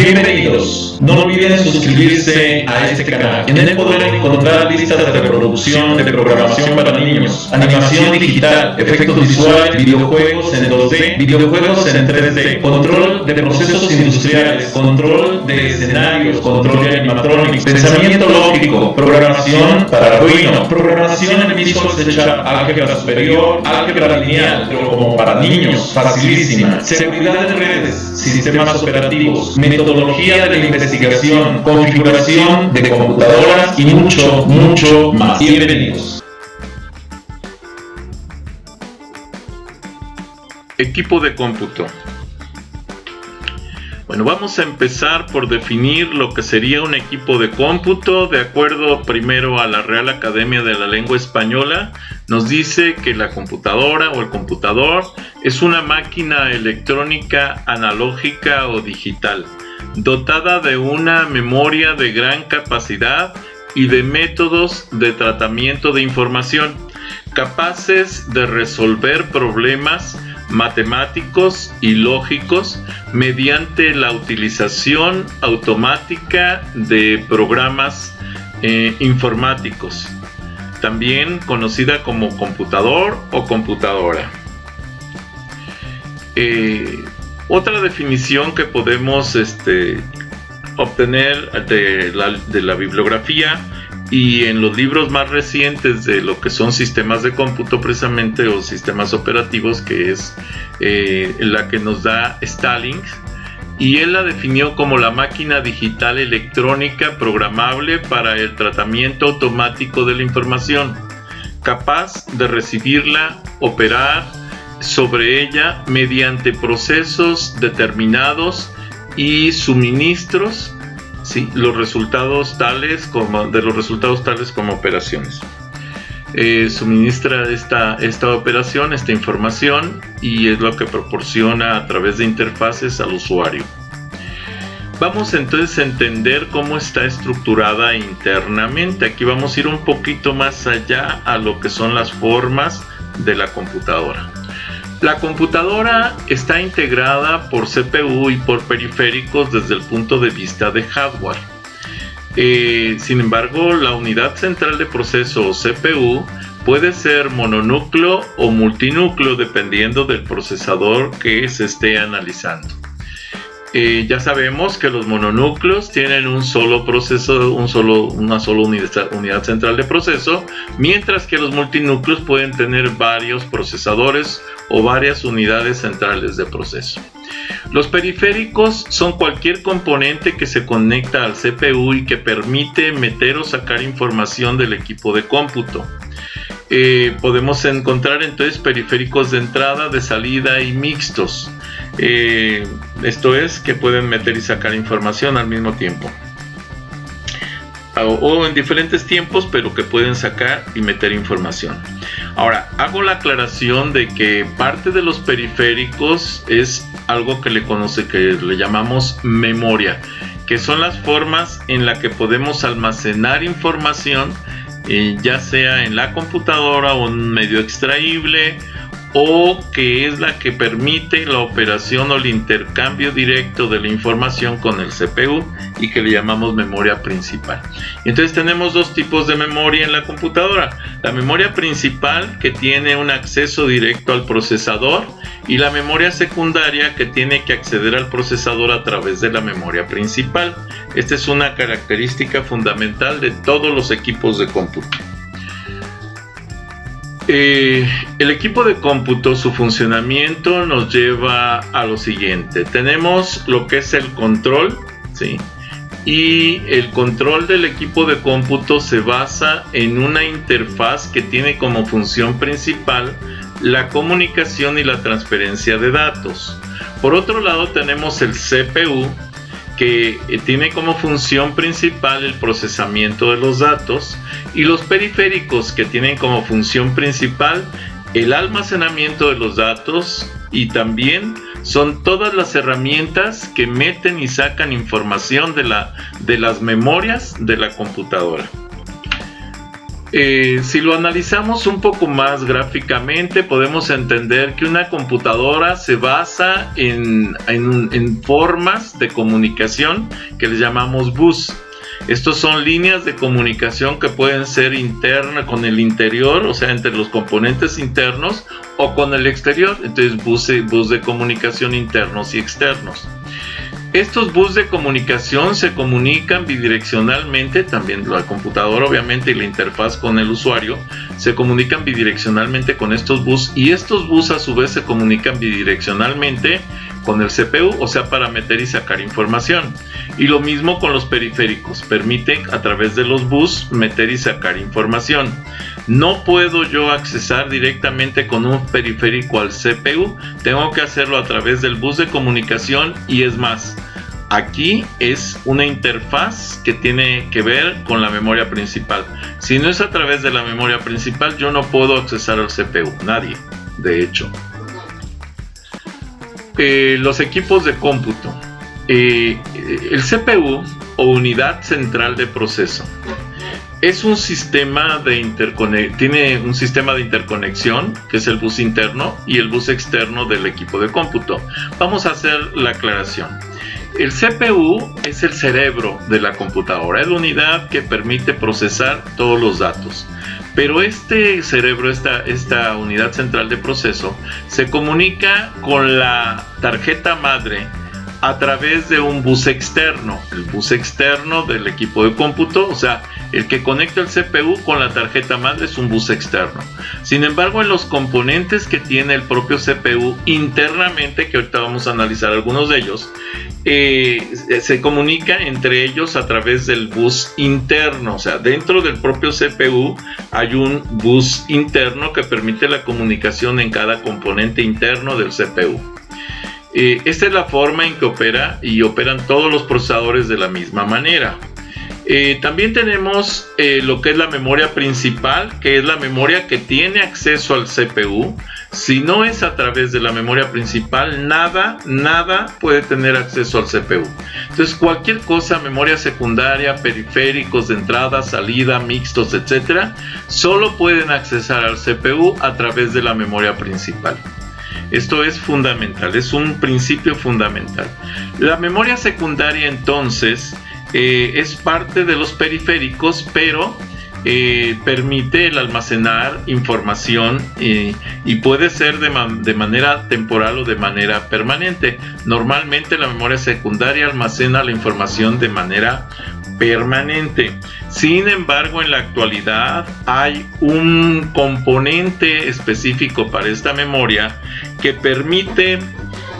Bienvenidos. No olviden suscribirse a este canal. En él podrán encontrar listas de reproducción de programación para niños, animación digital, efectos visuales, videojuegos en 2D, videojuegos en 3D, control de procesos industriales, control de escenarios, control de animatronics, pensamiento lógico, programación para Arduino, programación en Visual C#, álgebra superior, álgebra lineal, pero como para niños, facilísima, seguridad de redes, sistemas operativos, metodología de la investigación, configuración de computadoras y mucho más. Bienvenidos. Equipo de cómputo. Bueno, vamos a empezar por definir lo que sería un equipo de cómputo. De acuerdo primero a la Real Academia de la Lengua Española, nos dice que la computadora o el computador es una máquina electrónica analógica o digital, dotada de una memoria de gran capacidad y de métodos de tratamiento de información, capaces de resolver problemas matemáticos y lógicos mediante la utilización automática de programas informáticos, también conocida como computador o computadora. Otra definición que podemos obtener de la bibliografía y en los libros más recientes de lo que son sistemas de cómputo precisamente, o sistemas operativos, que es la que nos da Stallings, y él la definió como la máquina digital electrónica programable para el tratamiento automático de la información, capaz de recibirla, operar sobre ella mediante procesos determinados y suministros, ¿sí? los resultados tales como operaciones. Suministra esta operación, esta información, y es lo que proporciona a través de interfaces al usuario. Vamos entonces a entender cómo está estructurada internamente. Aquí vamos a ir un poquito más allá a lo que son las formas de la computadora. La computadora está integrada por CPU y por periféricos desde el punto de vista de hardware. Sin embargo, la unidad central de proceso o CPU puede ser mononúcleo o multinúcleo dependiendo del procesador que se esté analizando. Ya sabemos que los mononúcleos tienen un solo proceso, una sola unidad central de proceso, mientras que los multinúcleos pueden tener varios procesadores o varias unidades centrales de proceso. Los periféricos son cualquier componente que se conecta al CPU y que permite meter o sacar información del equipo de cómputo. Podemos encontrar entonces periféricos de entrada, de salida y mixtos. Esto es, que pueden meter y sacar información al mismo tiempo, o en diferentes tiempos, pero que pueden sacar y meter información. Ahora, hago la aclaración de que parte de los periféricos es algo que le llamamos memoria, que son las formas en las que podemos almacenar información, ya sea en la computadora o en un medio extraíble, o que es la que permite la operación o el intercambio directo de la información con el CPU, y que le llamamos memoria principal. Entonces tenemos dos tipos de memoria en la computadora: la memoria principal, que tiene un acceso directo al procesador, y la memoria secundaria, que tiene que acceder al procesador a través de la memoria principal. Esta es una característica fundamental de todos los equipos de cómputo. El equipo de cómputo, su funcionamiento nos lleva a lo siguiente. Tenemos lo que es el control, ¿sí? Y el control del equipo de cómputo se basa en una interfaz que tiene como función principal la comunicación y la transferencia de datos. Por otro lado, tenemos el CPU, que tiene como función principal el procesamiento de los datos, y los periféricos, que tienen como función principal el almacenamiento de los datos, y también son todas las herramientas que meten y sacan información de las memorias de la computadora. Si lo analizamos un poco más gráficamente, podemos entender que una computadora se basa en formas de comunicación que les llamamos bus. Estos son líneas de comunicación que pueden ser internas con el interior, o sea, entre los componentes internos, o con el exterior. Entonces, bus de comunicación internos y externos. Estos bus de comunicación se comunican bidireccionalmente, también la computadora obviamente y la interfaz con el usuario se comunican bidireccionalmente con estos bus, y estos bus a su vez se comunican bidireccionalmente con el CPU, o sea, para meter y sacar información. Y lo mismo con los periféricos, permiten a través de los bus meter y sacar información. No puedo yo accesar directamente con un periférico al CPU, tengo que hacerlo a través del bus de comunicación, y es más, aquí es una interfaz que tiene que ver con la memoria principal. Si no es a través de la memoria principal, yo no puedo accesar al CPU, nadie, de hecho. Los equipos de cómputo. El CPU o unidad central de proceso es un sistema tiene un sistema de interconexión, que es el bus interno y el bus externo del equipo de cómputo. Vamos a hacer la aclaración. El CPU es el cerebro de la computadora, es la unidad que permite procesar todos los datos. Pero este cerebro, esta unidad central de proceso, se comunica con la tarjeta madre a través de un bus externo, el bus externo del equipo de cómputo, o sea, el que conecta el CPU con la tarjeta madre es un bus externo. Sin embargo, en los componentes que tiene el propio CPU internamente, que ahorita vamos a analizar algunos de ellos, se comunica entre ellos a través del bus interno, o sea, dentro del propio CPU hay un bus interno que permite la comunicación en cada componente interno del CPU. Esta es la forma en que opera y operan todos los procesadores de la misma manera. También tenemos lo que es la memoria principal, que es la memoria que tiene acceso al CPU. Si no es a través de la memoria principal, nada puede tener acceso al CPU. Entonces, cualquier cosa, memoria secundaria, periféricos de entrada, salida, mixtos, etcétera, solo pueden accesar al CPU a través de la memoria principal. Esto es fundamental, es un principio fundamental. La memoria secundaria, entonces, es parte de los periféricos, pero permite el almacenar información y puede ser de manera temporal o de manera permanente. Normalmente la memoria secundaria almacena la información de manera permanente. Sin embargo, en la actualidad hay un componente específico para esta memoria que permite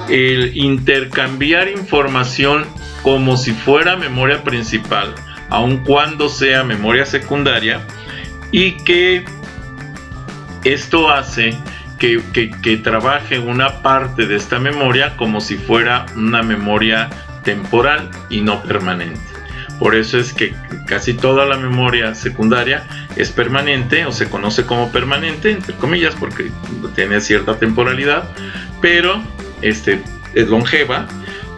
el intercambiar información como si fuera memoria principal, aun cuando sea memoria secundaria, y que esto hace que trabaje una parte de esta memoria como si fuera una memoria temporal y no permanente. Por eso es que casi toda la memoria secundaria es permanente, o se conoce como permanente, entre comillas, porque tiene cierta temporalidad, pero es longeva,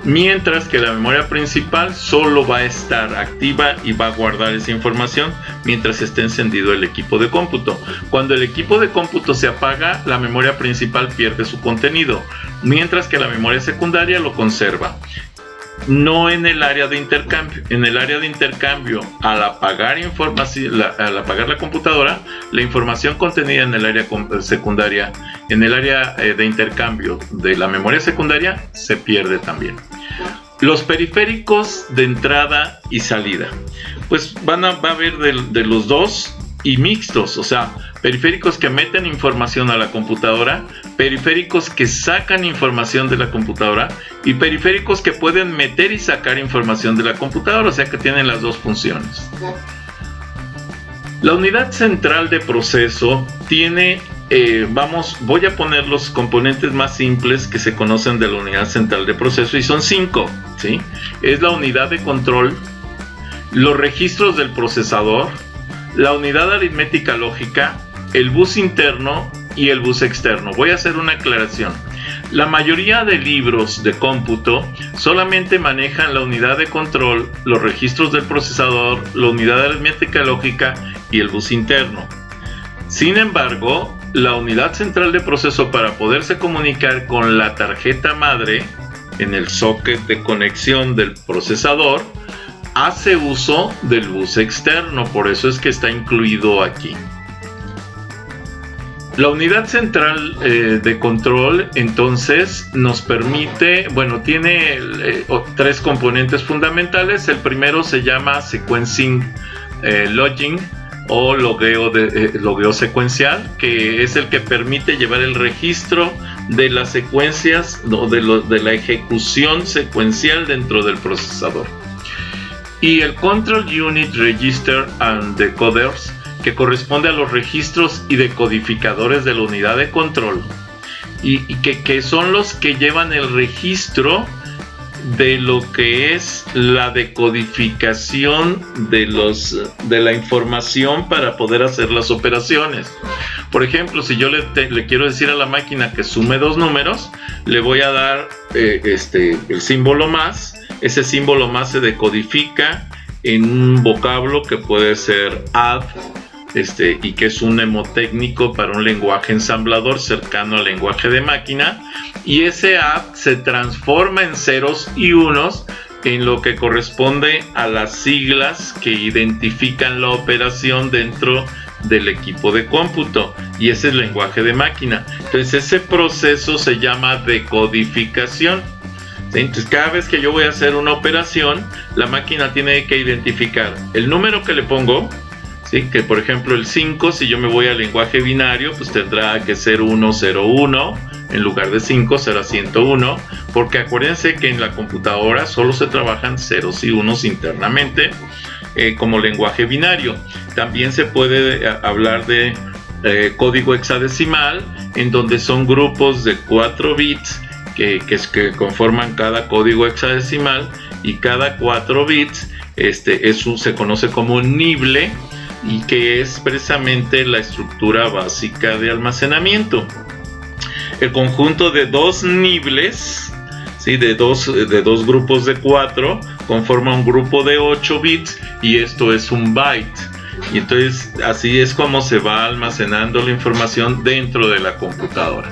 mientras que la memoria principal solo va a estar activa y va a guardar esa información mientras esté encendido el equipo de cómputo. Cuando el equipo de cómputo se apaga, la memoria principal pierde su contenido, mientras que la memoria secundaria lo conserva. No en el área de intercambio. En el área de intercambio, al apagar la computadora, la información contenida en el área secundaria, en el área de intercambio de la memoria secundaria, se pierde también. Los periféricos de entrada y salida, pues va a haber de los dos, y mixtos, o sea, periféricos que meten información a la computadora, periféricos que sacan información de la computadora y periféricos que pueden meter y sacar información de la computadora, o sea que tienen las dos funciones. La unidad central de proceso tiene, voy a poner los componentes más simples que se conocen de la unidad central de proceso, y son 5, ¿sí? Es la unidad de control, los registros del procesador, la unidad aritmética lógica, el bus interno y el bus externo. Voy a hacer una aclaración. La mayoría de libros de cómputo solamente manejan la unidad de control, los registros del procesador, la unidad de aritmética lógica y el bus interno. Sin embargo, la unidad central de proceso, para poderse comunicar con la tarjeta madre en el socket de conexión del procesador, hace uso del bus externo, por eso es que está incluido aquí. La unidad central de control entonces nos permite, bueno, tiene tres componentes fundamentales. El primero se llama sequencing logging o logueo secuencial, que es el que permite llevar el registro de las secuencias o de la ejecución secuencial dentro del procesador. Y el Control Unit Register and Decoders, que corresponde a los registros y decodificadores de la unidad de control, y que son los que llevan el registro de lo que es la decodificación de la información para poder hacer las operaciones. Por ejemplo, si yo le quiero decir a la máquina que sume dos números, le voy a dar el símbolo más. Ese símbolo más se decodifica en un vocablo que puede ser add, y que es un mnemotécnico para un lenguaje ensamblador cercano al lenguaje de máquina, y ese add se transforma en ceros y unos en lo que corresponde a las siglas que identifican la operación dentro del equipo de cómputo, y ese es el lenguaje de máquina. Entonces ese proceso se llama decodificación. Entonces cada vez que yo voy a hacer una operación, la máquina tiene que identificar el número que le pongo, ¿sí? Que por ejemplo el 5, si yo me voy al lenguaje binario, pues tendrá que ser 101, en lugar de 5 será 101, porque acuérdense que en la computadora solo se trabajan ceros y unos internamente como lenguaje binario. También se puede hablar de código hexadecimal, en donde son grupos de 4 bits que conforman cada código hexadecimal, y cada 4 bits se conoce como un nible, y que es precisamente la estructura básica de almacenamiento. El conjunto de dos nibles, ¿sí? de dos grupos de 4 conforma un grupo de 8 bits, y esto es un byte. Y entonces así es como se va almacenando la información dentro de la computadora.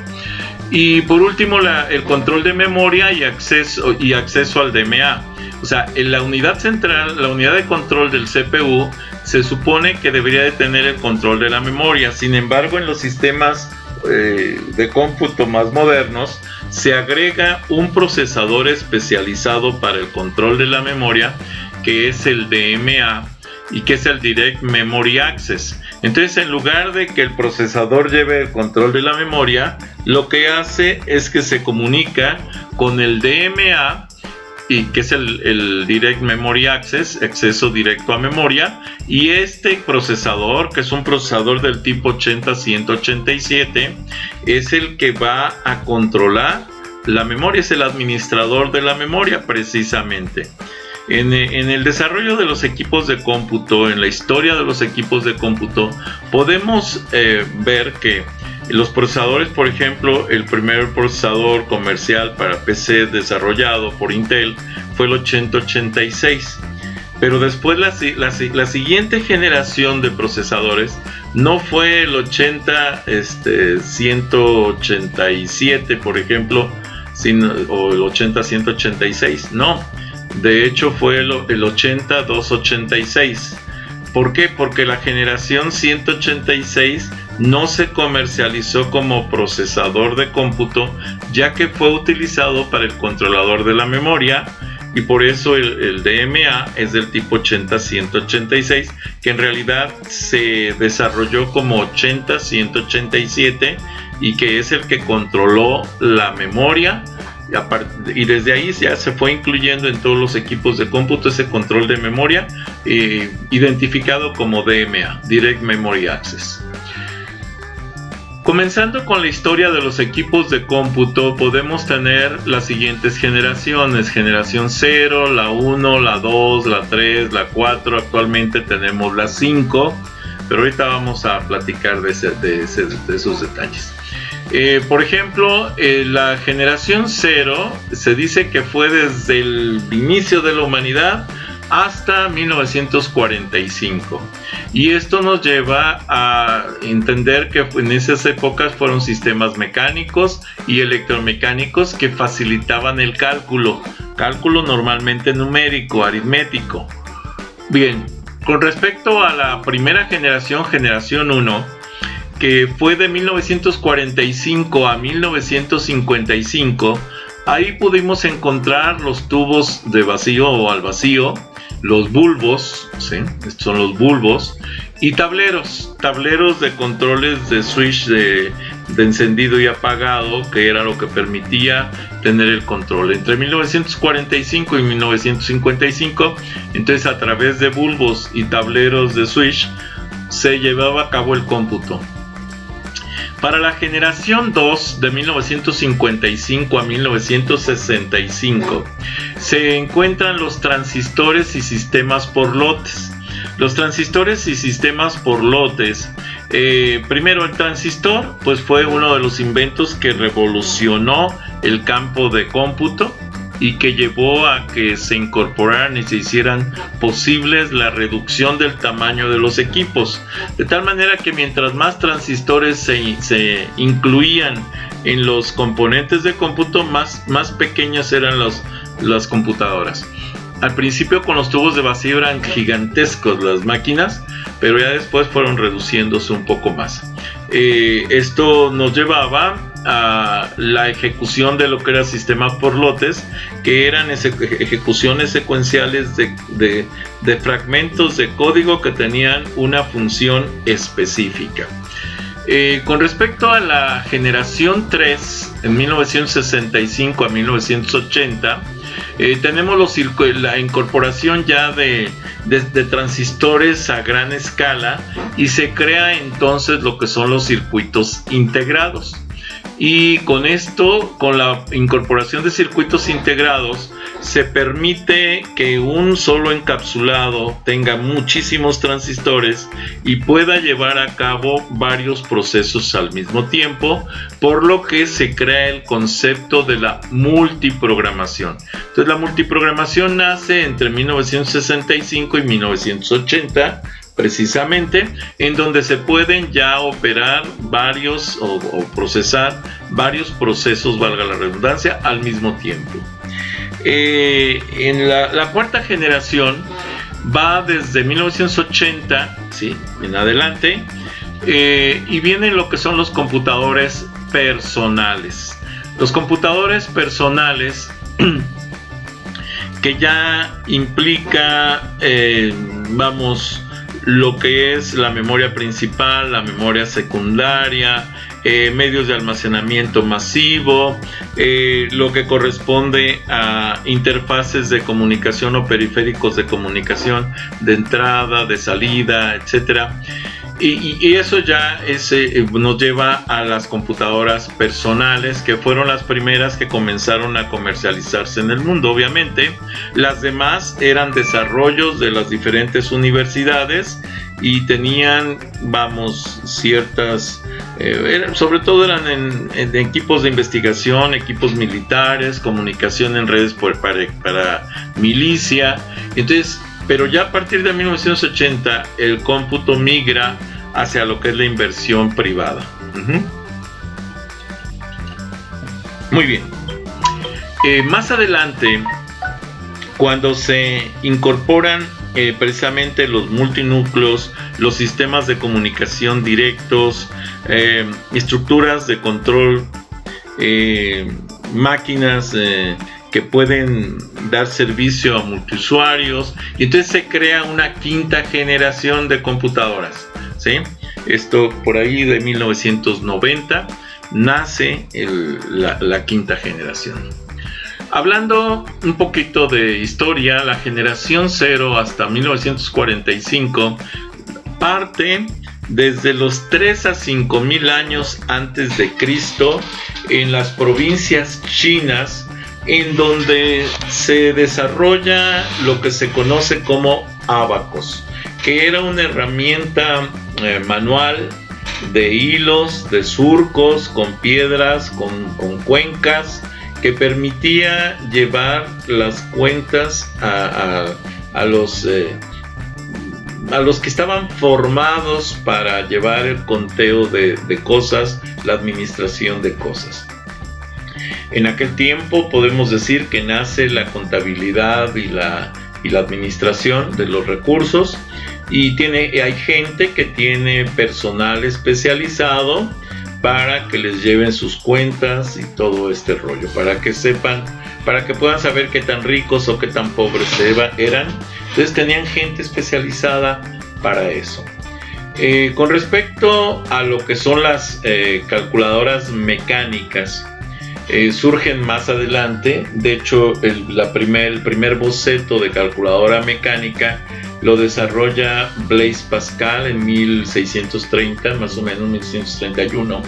Y por último, el control de memoria y acceso al DMA. O sea, en la unidad central, la unidad de control del CPU, se supone que debería de tener el control de la memoria. Sin embargo, en los sistemas de cómputo más modernos, se agrega un procesador especializado para el control de la memoria, que es el DMA, y que es el Direct Memory Access. Entonces, en lugar de que el procesador lleve el control de la memoria, lo que hace es que se comunica con el DMA, y que es el Direct Memory Access, acceso directo a memoria, y este procesador, que es un procesador del tipo 80-187, es el que va a controlar la memoria, es el administrador de la memoria precisamente. En el desarrollo de los equipos de cómputo, en la historia de los equipos de cómputo, podemos ver que los procesadores, por ejemplo, el primer procesador comercial para PC desarrollado por Intel fue el 8086. Pero después la siguiente generación de procesadores no fue el 187, por ejemplo, o el 80-186, no. De hecho fue el 80-286. ¿Por qué? Porque la generación 186 no se comercializó como procesador de cómputo, ya que fue utilizado para el controlador de la memoria, y por eso el DMA es del tipo 80-186, que en realidad se desarrolló como 80-187, y que es el que controló la memoria. Y desde ahí ya se fue incluyendo en todos los equipos de cómputo ese control de memoria, identificado como DMA, Direct Memory Access. Comenzando con la historia de los equipos de cómputo, podemos tener las siguientes generaciones: generación 0, la 1, la 2, la 3, la 4, actualmente tenemos la 5, pero ahorita vamos a platicar de esos detalles. Por ejemplo, la generación 0 se dice que fue desde el inicio de la humanidad hasta 1945, y esto nos lleva a entender que en esas épocas fueron sistemas mecánicos y electromecánicos que facilitaban el cálculo normalmente numérico, aritmético. Bien, con respecto a la primera generación 1, que fue de 1945 a 1955, ahí pudimos encontrar los tubos de vacío o al vacío, los bulbos, ¿sí? Estos son los bulbos, y tableros de controles de switch de encendido y apagado, que era lo que permitía tener el control. Entre 1945 y 1955, entonces a través de bulbos y tableros de switch se llevaba a cabo el cómputo. Para la generación 2, de 1955 a 1965, se encuentran los transistores y sistemas por lotes. Los transistores y sistemas por lotes, primero el transistor, pues fue uno de los inventos que revolucionó el campo de cómputo y que llevó a que se incorporaran y se hicieran posibles la reducción del tamaño de los equipos, de tal manera que mientras más transistores se incluían en los componentes de cómputo, más pequeñas eran las computadoras. Al principio con los tubos de vacío eran gigantescos las máquinas, pero ya después fueron reduciéndose un poco más. Esto nos llevaba a la ejecución de lo que era sistemas por lotes, que eran ejecuciones secuenciales de fragmentos de código que tenían una función específica. Con respecto a la generación 3, en 1965 a 1980, tenemos la incorporación ya de transistores a gran escala, y se crea entonces lo que son los circuitos integrados. Y con esto, con la incorporación de circuitos integrados, se permite que un solo encapsulado tenga muchísimos transistores y pueda llevar a cabo varios procesos al mismo tiempo, por lo que se crea el concepto de la multiprogramación. Entonces, la multiprogramación nace entre 1965 y 1980, precisamente, en donde se pueden ya operar varios o procesar varios procesos, valga la redundancia, al mismo tiempo. En la cuarta generación va desde 1980, ¿sí?, en adelante, y vienen lo que son los computadores personales. Los computadores personales que ya implica, lo que es la memoria principal, la memoria secundaria, medios de almacenamiento masivo, lo que corresponde a interfaces de comunicación o periféricos de comunicación de entrada, de salida, etcétera. Y eso ya nos lleva a las computadoras personales, que fueron las primeras que comenzaron a comercializarse en el mundo. Obviamente, las demás eran desarrollos de las diferentes universidades y tenían, ciertas, sobre todo eran en equipos de investigación, equipos militares, comunicación en redes para milicia. Entonces, pero ya a partir de 1980 el cómputo migra hacia lo que es la inversión privada. Muy bien. Más adelante, cuando se incorporan precisamente los multinúcleos, los sistemas de comunicación directos, estructuras de control, máquinas que pueden dar servicio a multiusuarios, y entonces se crea una quinta generación de computadoras, ¿sí? Esto por ahí de 1990 nace la quinta generación. Hablando un poquito de historia, la generación 0 hasta 1945 parte desde los 3 a 5,000 años antes de Cristo en las provincias chinas, en donde se desarrolla lo que se conoce como ábacos, que era una herramienta manual de hilos, de surcos, con piedras, con cuencas, que permitía llevar las cuentas a los que estaban formados para llevar el conteo de cosas, la administración de cosas. En aquel tiempo podemos decir que nace la contabilidad y la administración de los recursos, y hay gente que tiene personal especializado para que les lleven sus cuentas y todo este rollo, para que sepan, para que puedan saber qué tan ricos o qué tan pobres eran. Entonces tenían gente especializada para eso. Con respecto a lo que son las calculadoras mecánicas, surgen más adelante. De hecho, el primer boceto de calculadora mecánica lo desarrolla Blaise Pascal en 1630, más o menos 1631,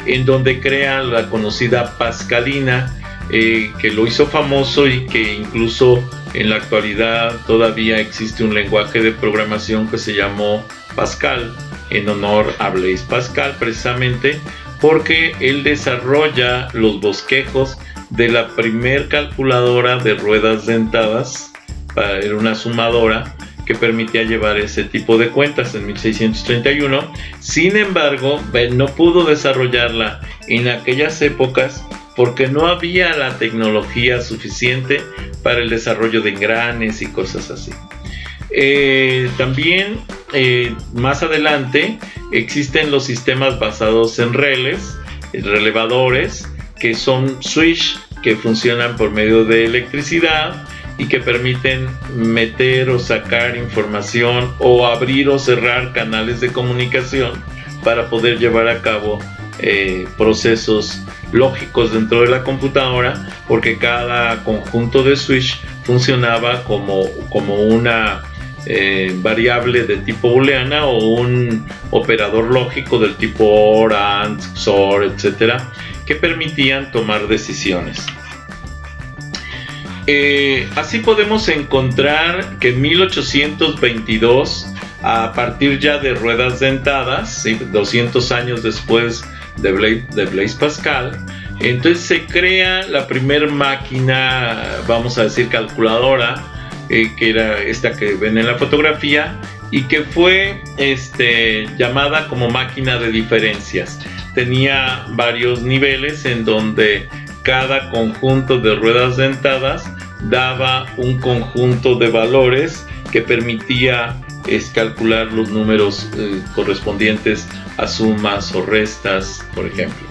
en donde crea la conocida Pascalina, que lo hizo famoso y que incluso en la actualidad todavía existe un lenguaje de programación que se llamó Pascal, en honor a Blaise Pascal, precisamente porque él desarrolla los bosquejos de la primer calculadora de ruedas dentadas. Era una sumadora que permitía llevar ese tipo de cuentas en 1631. Sin embargo, no pudo desarrollarla en aquellas épocas porque no había la tecnología suficiente para el desarrollo de engranes y cosas así. También más adelante existen los sistemas basados en relevadores, que son switch que funcionan por medio de electricidad y que permiten meter o sacar información o abrir o cerrar canales de comunicación para poder llevar a cabo procesos lógicos dentro de la computadora, porque cada conjunto de switch funcionaba como una variable de tipo booleana o un operador lógico del tipo OR, AND, XOR, etcétera, que permitían tomar decisiones. Así podemos encontrar que en 1822, a partir ya de ruedas dentadas, ¿sí?, 200 años después de Blaise Pascal, entonces se crea la primer máquina, vamos a decir calculadora, que era esta que ven en la fotografía, y que fue llamada como máquina de diferencias. Tenía varios niveles en donde cada conjunto de ruedas dentadas daba un conjunto de valores que permitía calcular los números correspondientes a sumas o restas, por ejemplo.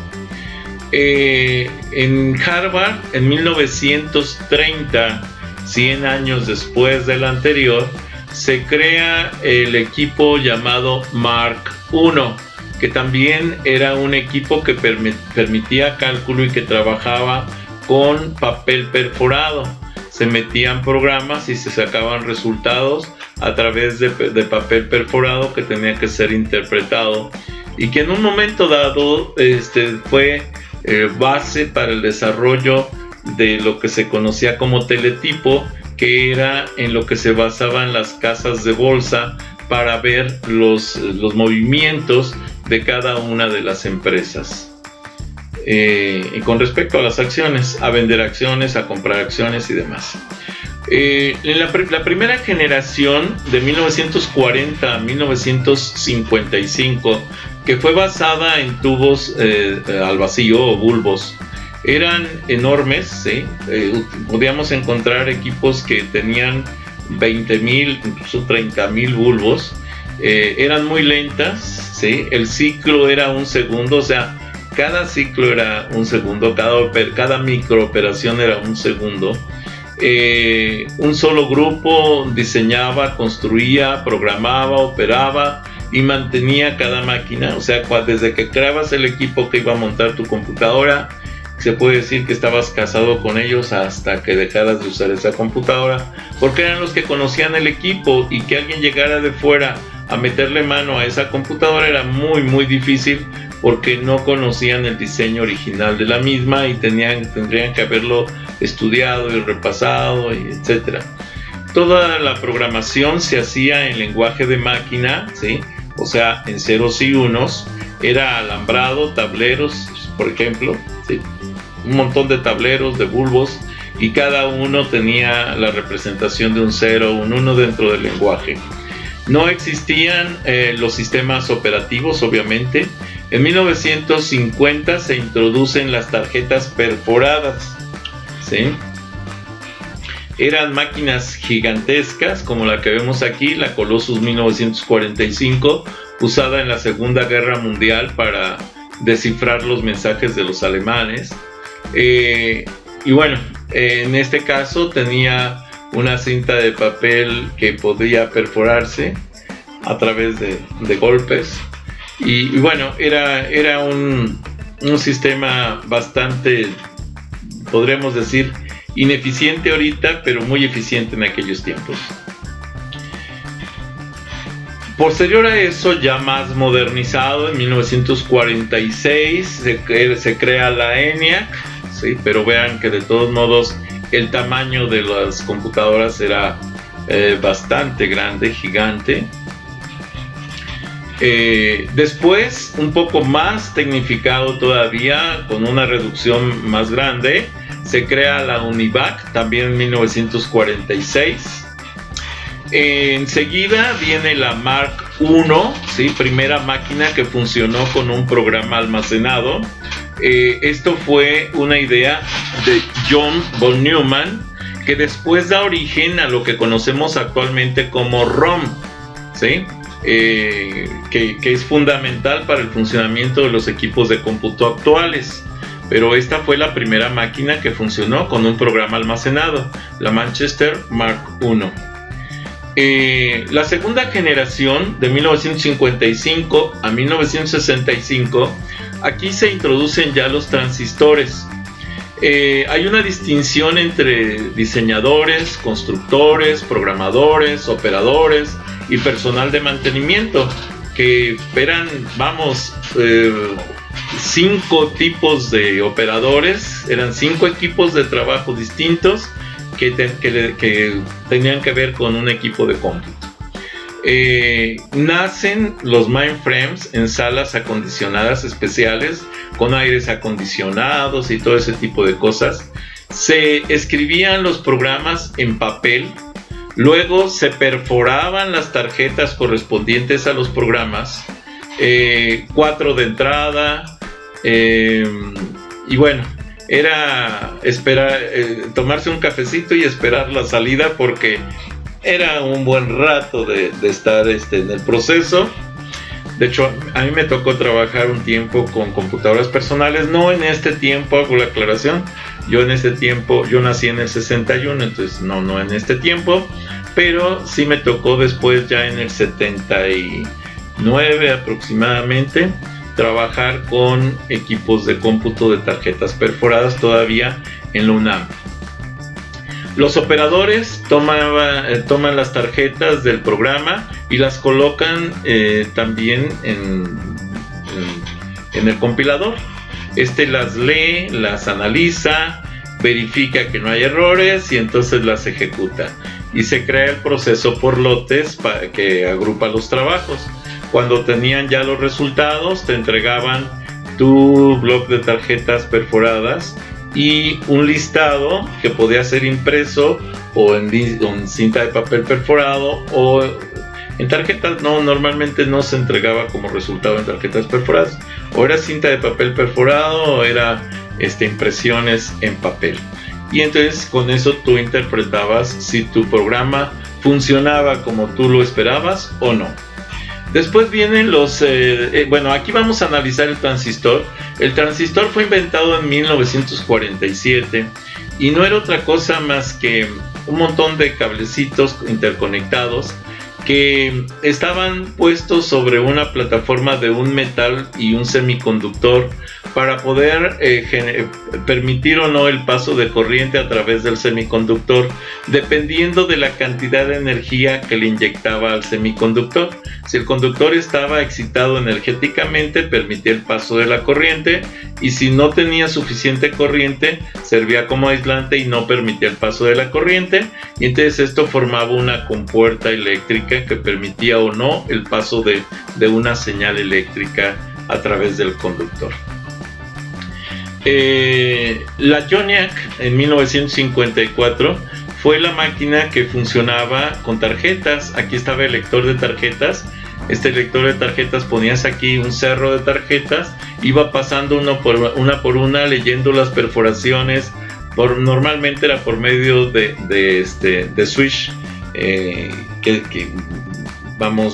En Harvard, en 1930, 100 años después del anterior, se crea el equipo llamado Mark I, que también era un equipo que permitía cálculo y que trabajaba con papel perforado. Se metían programas y se sacaban resultados a través de papel perforado que tenía que ser interpretado, y que en un momento dado fue base para el desarrollo de lo que se conocía como teletipo, que era en lo que se basaban las casas de bolsa para ver los movimientos de cada una de las empresas. Y con respecto a las acciones, a vender acciones, a comprar acciones y demás. En la primera generación de 1940 a 1955, que fue basada en tubos al vacío o bulbos, eran enormes, ¿sí? Podíamos encontrar equipos que tenían 20,000, incluso 30,000 bulbos. Eran muy lentas, ¿sí? El ciclo era un segundo, o sea, cada ciclo era un segundo, cada microoperación era un segundo. Un solo grupo diseñaba, construía, programaba, operaba y mantenía cada máquina. O sea, desde que creabas el equipo que iba a montar tu computadora, se puede decir que estabas casado con ellos hasta que dejaras de usar esa computadora, porque eran los que conocían el equipo, y que alguien llegara de fuera a meterle mano a esa computadora era muy muy difícil, porque no conocían el diseño original de la misma y tendrían que haberlo estudiado y repasado, y etcétera. Toda la programación se hacía en lenguaje de máquina, ¿sí? O sea, en ceros y unos, era alambrado, tableros, por ejemplo, ¿sí? Un montón de tableros, de bulbos, y cada uno tenía la representación de un 0 o un 1 dentro del lenguaje. No existían los sistemas operativos, obviamente. En 1950 se introducen las tarjetas perforadas, ¿sí? Eran máquinas gigantescas, como la que vemos aquí, la Colossus 1945, usada en la Segunda Guerra Mundial para descifrar los mensajes de los alemanes. Y bueno, en este caso tenía una cinta de papel que podía perforarse a través de golpes. Y bueno, era un sistema bastante, podríamos decir, ineficiente ahorita, pero muy eficiente en aquellos tiempos. Posterior a eso, ya más modernizado, en 1946 se crea la ENIAC, ¿sí? Pero vean que de todos modos el tamaño de las computadoras era bastante grande, gigante. Después, un poco más tecnificado todavía, con una reducción más grande, se crea la UNIVAC, también en 1946. Enseguida viene la Mark I, ¿sí? Primera máquina que funcionó con un programa almacenado. Esto fue una idea de John von Neumann, que después da origen a lo que conocemos actualmente como ROM, ¿sí? Que es fundamental para el funcionamiento de los equipos de cómputo actuales. Pero esta fue la primera máquina que funcionó con un programa almacenado, la Manchester Mark I. La segunda generación, de 1955 a 1965, aquí se introducen ya los transistores. Hay una distinción entre diseñadores, constructores, programadores, operadores y personal de mantenimiento, que eran, 5 tipos de operadores, eran 5 equipos de trabajo distintos que tenían que ver con un equipo de cómputo. Nacen los mainframes en salas acondicionadas especiales, con aires acondicionados y todo ese tipo de cosas. Se escribían los programas en papel, luego se perforaban las tarjetas correspondientes a los programas, 4 de entrada, y bueno, era esperar, tomarse un cafecito y esperar la salida, porque era un buen rato de estar en el proceso. De hecho, a mí me tocó trabajar un tiempo con computadoras personales, no en este tiempo, hago la aclaración, yo en este tiempo, yo nací en el 61, entonces no en este tiempo, pero sí me tocó después, ya en el 79 aproximadamente, trabajar con equipos de cómputo de tarjetas perforadas todavía en la UNAM. Los operadores toman las tarjetas del programa y las colocan también en el compilador. Las lee, las analiza, verifica que no hay errores y entonces las ejecuta. Y se crea el proceso por lotes que agrupa los trabajos. Cuando tenían ya los resultados, te entregaban tu bloc de tarjetas perforadas y un listado que podía ser impreso o en cinta de papel perforado o en tarjetas. Normalmente no se entregaba como resultado en tarjetas perforadas, o era cinta de papel perforado o era impresiones en papel. Y entonces con eso tú interpretabas si tu programa funcionaba como tú lo esperabas o no. Después vienen los... aquí vamos a analizar el transistor. El transistor fue inventado en 1947 y no era otra cosa más que un montón de cablecitos interconectados que estaban puestos sobre una plataforma de un metal y un semiconductor para poder permitir o no el paso de corriente a través del semiconductor, dependiendo de la cantidad de energía que le inyectaba al semiconductor. Si el conductor estaba excitado energéticamente, permitía el paso de la corriente, y si no tenía suficiente corriente, servía como aislante y no permitía el paso de la corriente, y entonces esto formaba una compuerta eléctrica que permitía o no el paso de una señal eléctrica a través del conductor. La Joniac en 1954 fue la máquina que funcionaba con tarjetas. Aquí estaba el lector de tarjetas. Este lector de tarjetas, ponías aquí un cerro de tarjetas, iba pasando una por una, leyendo las perforaciones. Normalmente era por medio de switch,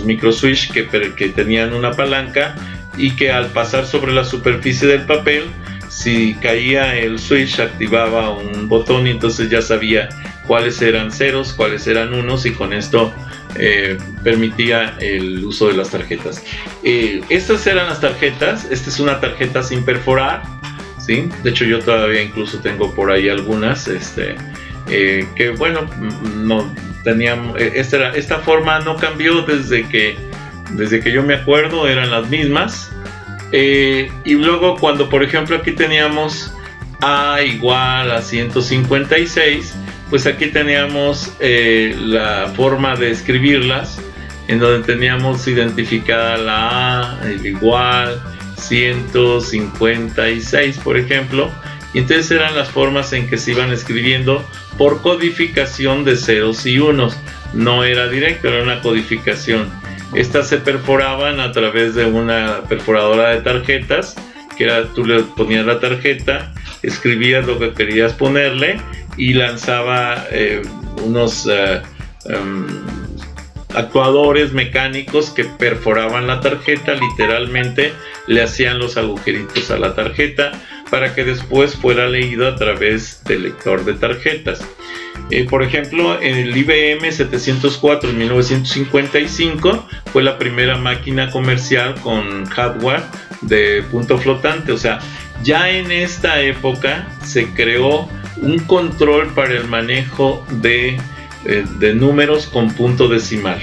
micro switch que tenían una palanca, y que al pasar sobre la superficie del papel, si caía el switch, activaba un botón y entonces ya sabía cuáles eran ceros, cuáles eran unos, y con esto permitía el uso de las tarjetas. Estas eran las tarjetas. Esta es una tarjeta sin perforar, ¿sí? De hecho, yo todavía incluso tengo por ahí algunas, que bueno, no teníamos, esta forma no cambió desde que yo me acuerdo, eran las mismas. Y luego, cuando por ejemplo aquí teníamos A igual a 156, pues aquí teníamos la forma de escribirlas, en donde teníamos identificada la A igual 156, por ejemplo, y entonces eran las formas en que se iban escribiendo por codificación de ceros y unos. No era directo, era una codificación. Estas se perforaban a través de una perforadora de tarjetas, que era, tú le ponías la tarjeta, escribías lo que querías ponerle y lanzaba unos actuadores mecánicos que perforaban la tarjeta, literalmente le hacían los agujeritos a la tarjeta para que después fuera leído a través del lector de tarjetas. Por ejemplo, en el IBM 704 en 1955 fue la primera máquina comercial con hardware de punto flotante. O sea, ya en esta época se creó un control para el manejo de números con punto decimal,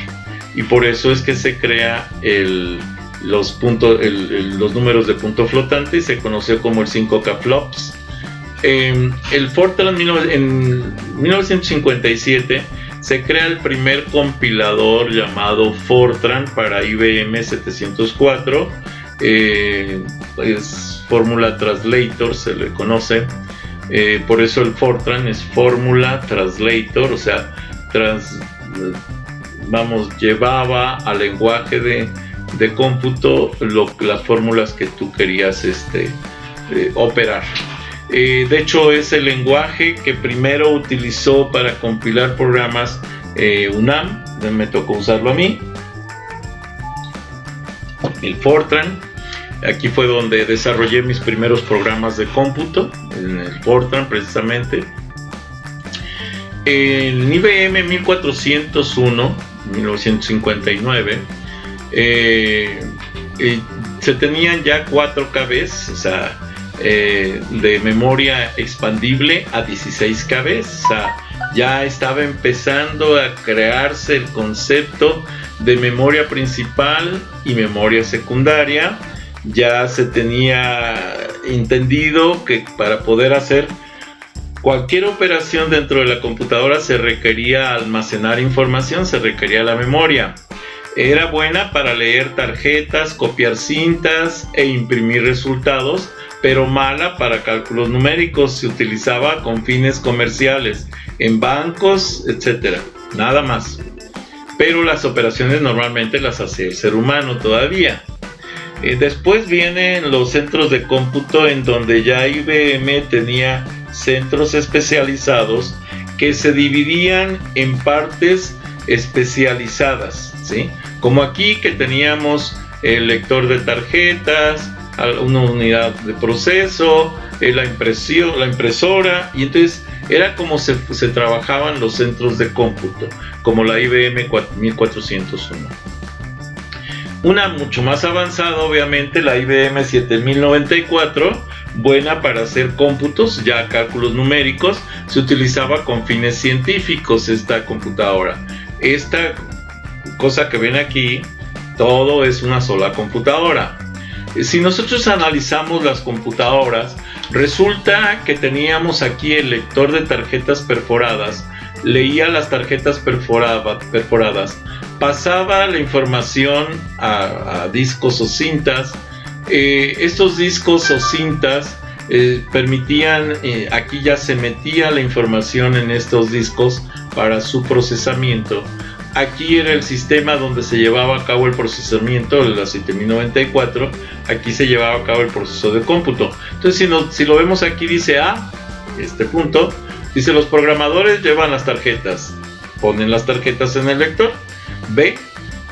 y por eso es que se crea los números de punto flotante, y se conoció como el 5K flops. El Fortran en 1957 se crea el primer compilador llamado Fortran para IBM 704. Es Formula Translator, se le conoce. Por eso el Fortran es Formula Translator, o sea, llevaba al lenguaje de cómputo las fórmulas que tú querías operar. De hecho, es el lenguaje que primero utilizó para compilar programas UNAM. Me tocó usarlo a mí, el Fortran. Aquí fue donde desarrollé mis primeros programas de cómputo, en el Fortran precisamente. En IBM 1401, 1959, se tenían ya 4 KBs, o sea, de memoria expandible a 16 KB. O sea, ya estaba empezando a crearse el concepto de memoria principal y memoria secundaria. Ya se tenía entendido que para poder hacer cualquier operación dentro de la computadora se requería almacenar información, se requería la memoria. Era buena para leer tarjetas, copiar cintas e imprimir resultados, pero mala para cálculos numéricos. Se utilizaba con fines comerciales, en bancos, etc. Nada más. Pero las operaciones normalmente las hacía el ser humano todavía. Después vienen los centros de cómputo, en donde ya IBM tenía centros especializados que se dividían en partes especializadas, ¿sí? Como aquí, que teníamos el lector de tarjetas, una unidad de proceso, la impresora, y entonces era como se trabajaban los centros de cómputo, como la IBM 1401. Una mucho más avanzada, obviamente, la IBM 7094, buena para hacer cómputos, ya cálculos numéricos. Se utilizaba con fines científicos esta computadora. Esta cosa que ven aquí, todo es una sola computadora. Si nosotros analizamos las computadoras, resulta que teníamos aquí el lector de tarjetas perforadas. Leía las tarjetas perforadas, pasaba la información a discos o cintas, Estos discos o cintas permitían, aquí ya se metía la información en estos discos para su procesamiento. Aquí era el sistema donde se llevaba a cabo el procesamiento, la 7094, aquí se llevaba a cabo el proceso de cómputo. Entonces si lo vemos aquí, dice A, este punto, dice los programadores llevan las tarjetas, ponen las tarjetas en el lector. B,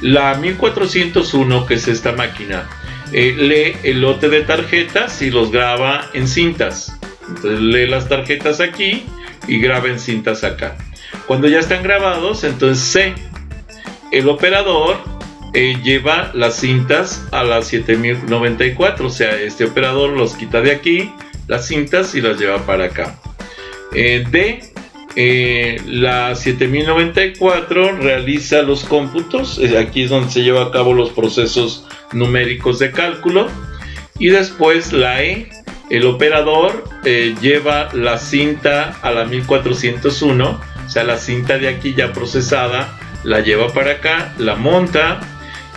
la 1401, que es esta máquina, lee el lote de tarjetas y los graba en cintas. Entonces lee las tarjetas aquí y graba en cintas acá. Cuando ya están grabados, entonces C, el operador lleva las cintas a la 7094, o sea, este operador los quita de aquí, las cintas, y las lleva para acá. D, la 7094 realiza los cómputos, aquí es donde se lleva a cabo los procesos numéricos de cálculo. Y después la E, el operador lleva la cinta a la 1401, o sea, la cinta de aquí ya procesada, la lleva para acá, la monta,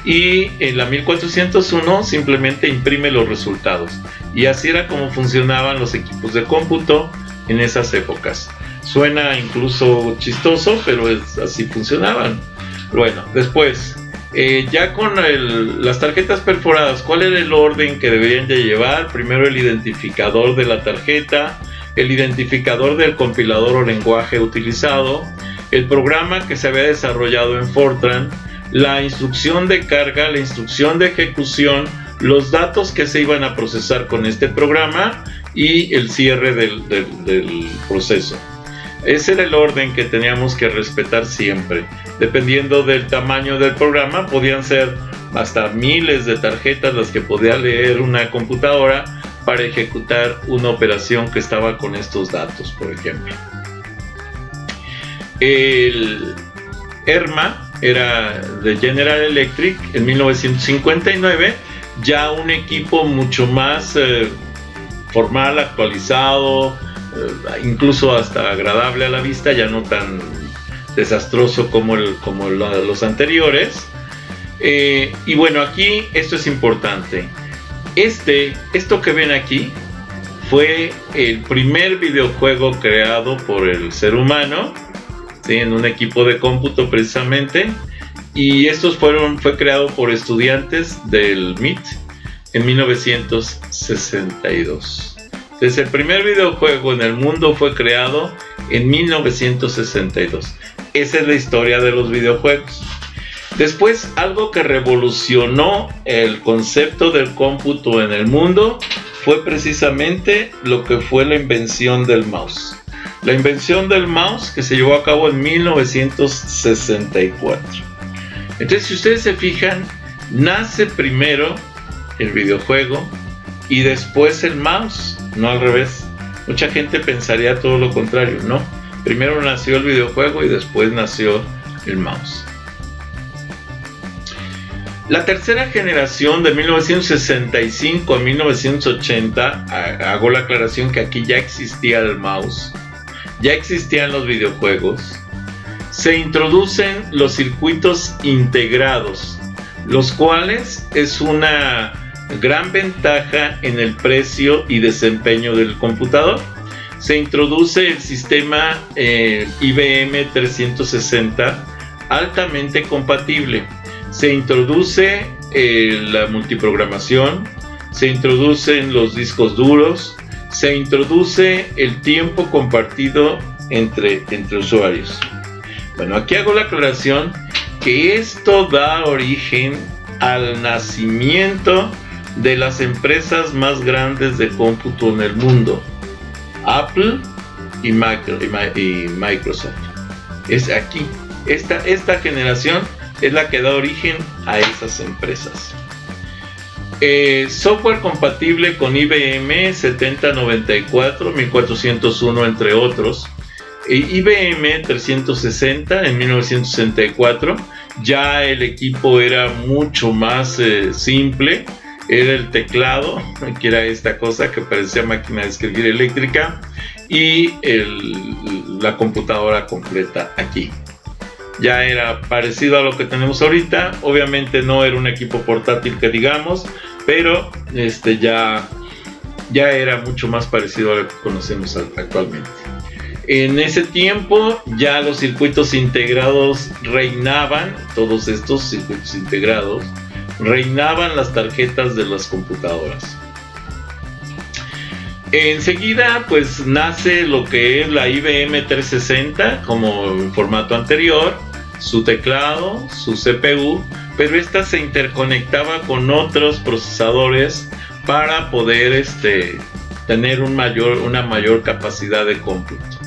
y en la 1401 simplemente imprime los resultados. Y así era como funcionaban los equipos de cómputo en esas épocas. Suena incluso chistoso, pero así funcionaban. Bueno, después, ya con las tarjetas perforadas, ¿cuál era el orden que deberían de llevar? Primero el identificador de la tarjeta, el identificador del compilador o lenguaje utilizado, el programa que se había desarrollado en Fortran, la instrucción de carga, la instrucción de ejecución, los datos que se iban a procesar con este programa y el cierre del proceso. Ese era el orden que teníamos que respetar siempre. Dependiendo del tamaño del programa, podían ser hasta miles de tarjetas las que podía leer una computadora para ejecutar una operación que estaba con estos datos, por ejemplo. El ERMA era de General Electric en 1959, ya un equipo mucho más formal, actualizado, incluso hasta agradable a la vista, ya no tan desastroso como los anteriores. Y bueno, aquí esto es importante. Esto que ven aquí fue el primer videojuego creado por el ser humano, ¿sí? En un equipo de cómputo precisamente, y estos fue creado por estudiantes del MIT en 1962. Entonces el primer videojuego en el mundo fue creado en 1962. Esa es la historia de los videojuegos. Después, algo que revolucionó el concepto del cómputo en el mundo fue precisamente lo que fue la invención del mouse. La invención del mouse que se llevó a cabo en 1964. Entonces, si ustedes se fijan, nace primero el videojuego y después el mouse, no al revés. Mucha gente pensaría todo lo contrario, ¿no? Primero nació el videojuego y después nació el mouse. La tercera generación de 1965 a 1980, hago la aclaración que aquí ya existía el mouse, ya existían los videojuegos, se introducen los circuitos integrados, los cuales es una gran ventaja en el precio y desempeño del computador. Se introduce el sistema IBM 360 altamente compatible. Se introduce la multiprogramación, se introducen los discos duros, se introduce el tiempo compartido entre usuarios. Bueno, aquí hago la aclaración que esto da origen al nacimiento de las empresas más grandes de cómputo en el mundo, Apple y Microsoft. Es aquí, esta generación es la que da origen a esas empresas. Software compatible con IBM 7094, 1401 entre otros. IBM 360 en 1964, ya el equipo era mucho más simple. Era el teclado, que era esta cosa que parecía máquina de escribir eléctrica, y la computadora completa aquí. ya era parecido a lo que tenemos ahorita. Obviamente no era un equipo portátil que digamos, pero ya era mucho más parecido a lo que conocemos actualmente. En ese tiempo ya los circuitos integrados reinaban, todos estos circuitos integrados reinaban las tarjetas de las computadoras. Enseguida pues nace lo que es la IBM 360 como el formato anterior, su teclado, su CPU, pero esta se interconectaba con otros procesadores para poder tener una mayor capacidad de cómputo.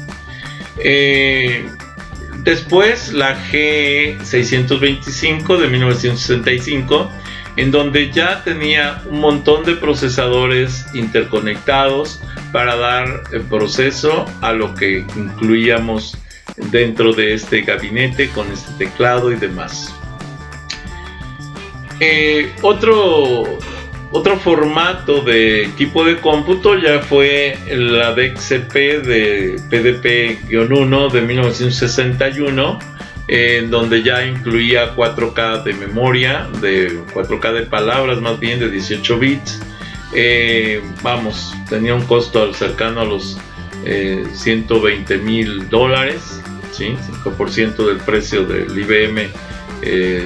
Después la G625 de 1965, en donde ya tenía un montón de procesadores interconectados para dar el proceso a lo que incluíamos dentro de este gabinete con este teclado y demás. Otro formato de equipo de cómputo ya fue la DXP de PDP-1 de 1961, en donde ya incluía 4K de memoria, 4K de palabras más bien, de 18 bits. Tenía un costo cercano a los $120,000, ¿sí? 5% del precio del IBM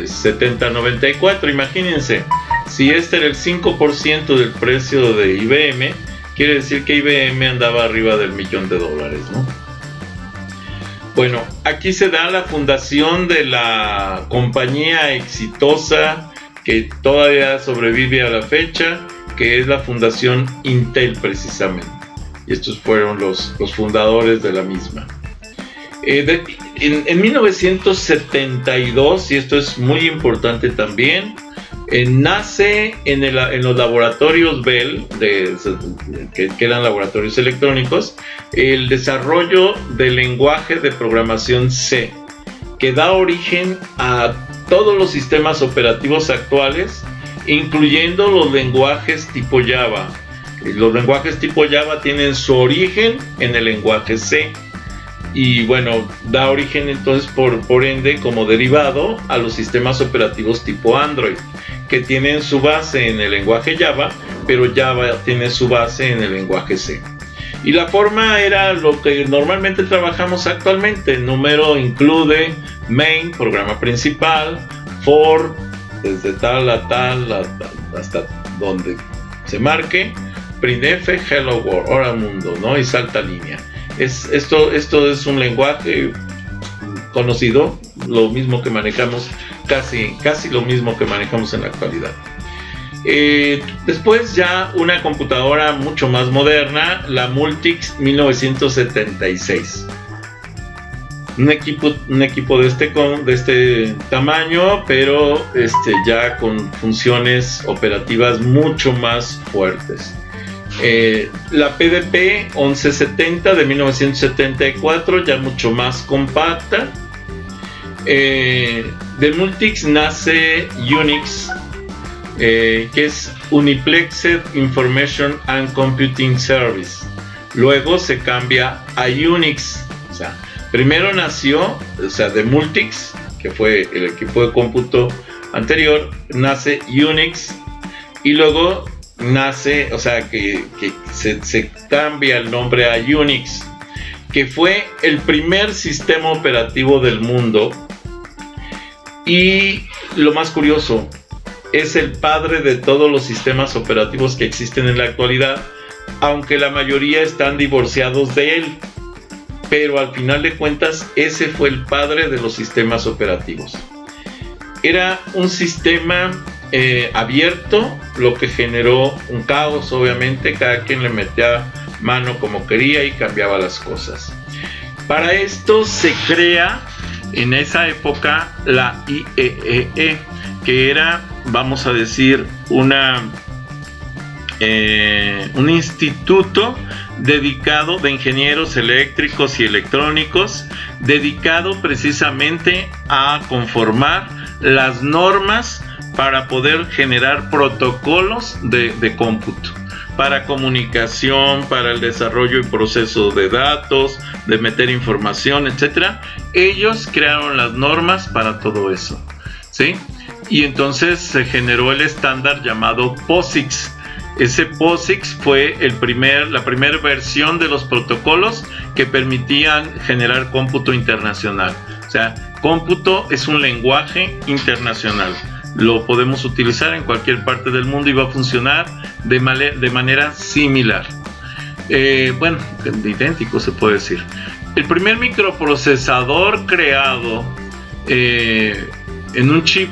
7094. Imagínense, si este era el 5% del precio de IBM, quiere decir que IBM andaba arriba del $1,000,000, ¿no? Bueno, aquí se da la fundación de la compañía exitosa que todavía sobrevive a la fecha, que es la Fundación Intel precisamente. Y estos fueron los fundadores de la misma. En 1972, y esto es muy importante también, nace en los laboratorios Bell, que eran laboratorios electrónicos, el desarrollo del lenguaje de programación C, que da origen a todos los sistemas operativos actuales, incluyendo los lenguajes tipo Java. Los lenguajes tipo Java tienen su origen en el lenguaje C. Y bueno, da origen entonces por ende como derivado a los sistemas operativos tipo Android, que tienen su base en el lenguaje Java, pero Java tiene su base en el lenguaje C. Y la forma era lo que normalmente trabajamos actualmente. El número incluye main, programa principal, for, desde tal a tal hasta donde se marque, printf, hello world, hola mundo, ¿no? Y salta línea. Esto es un lenguaje conocido, lo mismo que manejamos, casi lo mismo que manejamos en la actualidad. Después ya una computadora mucho más moderna, la Multics 1976. Un equipo de este tamaño, pero ya con funciones operativas mucho más fuertes. La PDP 1170 de 1974, ya mucho más compacta. De Multics nace Unix, que es Uniplexed Information and Computing Service. Luego se cambia a Unix. O sea, primero nació, de Multics, que fue el equipo de cómputo anterior, nace Unix, y luego nace, que se cambia el nombre a Unix, que fue el primer sistema operativo del mundo. Y lo más curioso, es el padre de todos los sistemas operativos que existen en la actualidad, aunque la mayoría están divorciados de él. Pero al final de cuentas, ese fue el padre de los sistemas operativos. Era un sistema abierto, lo que generó un caos, obviamente. Cada quien le metía mano como quería y cambiaba las cosas. Para esto se crea en esa época la IEEE, que era, vamos a decir, un instituto dedicado de ingenieros eléctricos y electrónicos, dedicado precisamente a conformar las normas para poder generar protocolos de cómputo, para comunicación, para el desarrollo y proceso de datos, de meter información, etcétera. Ellos crearon las normas para todo eso, ¿sí? Y entonces se generó el estándar llamado POSIX. Ese POSIX fue la primera versión de los protocolos que permitían generar cómputo internacional. O sea, cómputo es un lenguaje internacional. Lo podemos utilizar en cualquier parte del mundo y va a funcionar de manera similar. Bueno, idéntico se puede decir. El primer microprocesador creado en un chip